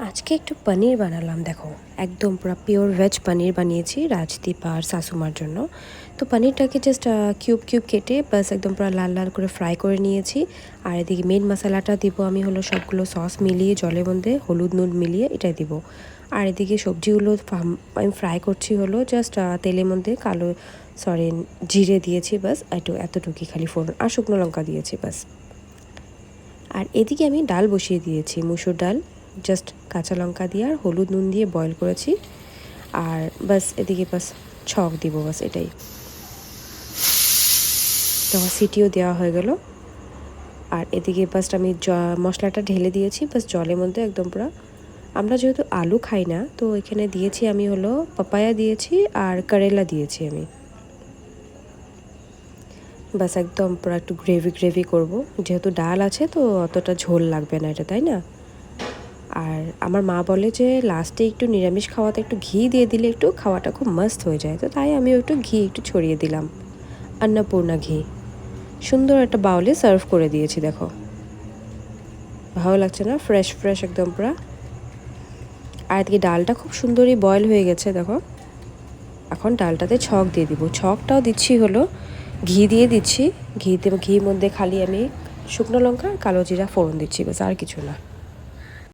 আজকে একটু পনির বানালাম। দেখো, একদম পুরো পিওর ভেজ পনির বানিয়েছি রাজদীপ আর শাশুমার জন্য। তো পনিরটাকে জাস্ট কিউব কিউব কেটে বাস একদম পুরো লাল লাল করে ফ্রাই করে নিয়েছি। আর এদিকে মেন মশলাটা দিব আমি হলো সবগুলো সস মিলিয়ে জলের মধ্যে হলুদ নুন মিলিয়ে এটাই দিব। আর এদিকে সবজিগুলো আমি ফ্রাই করছি হলো জাস্ট তেলের মধ্যে জিরে দিয়েছি বাস, এতটুকুই খালি ফোড়ন আর শুকনো লঙ্কা দিয়েছি বাস। আর এদিকে আমি ডাল বসিয়ে দিয়েছি, মুসুর ডাল, জাস্ট কাঁচা লঙ্কা দিয়ে আর হলুদ নুন দিয়ে বয়েল করেছি। আর বাস এদিকে বাস ছক দিব, বাস এটাই। তোমার সিটিও দেওয়া হয়ে গেল। আর এদিকে বাস আমি মশলাটা ঢেলে দিয়েছি বাস জলের মধ্যে একদম পুরো। আমরা যেহেতু আলু খাই না, তো এখানে দিয়েছি আমি হলো পাপায়া দিয়েছি আর করেলা দিয়েছি আমি। বাস একদম পুরো একটু গ্রেভি গ্রেভি করবো, যেহেতু ডাল আছে তো অতটা ঝোল লাগবে না এটা, তাই না? আর আমার মা বলে যে লাস্টে একটু নিরামিষ খাওয়াতে একটু ঘি দিয়ে দিলে একটু খাওয়াটা খুব মস্ত হয়ে যায়, তো তাই আমিও একটু ঘি একটু ছড়িয়ে দিলাম, অন্নপূর্ণা ঘি। সুন্দর একটা বাউলে সার্ভ করে দিয়েছি। দেখো, ভালো লাগছে না? ফ্রেশ ফ্রেশ একদম পুরা। আর এদিকে ডালটা খুব সুন্দরই বয়েল হয়ে গেছে। দেখো, এখন ডালটাতে ছক দিয়ে দিব। ছকটাও দিচ্ছি হলো ঘি দিয়ে দিচ্ছি। ঘির মধ্যে খালি আমি শুকনো লঙ্কা আর কালো জিরা ফোড়ন দিচ্ছি, বাস আর কিছু না।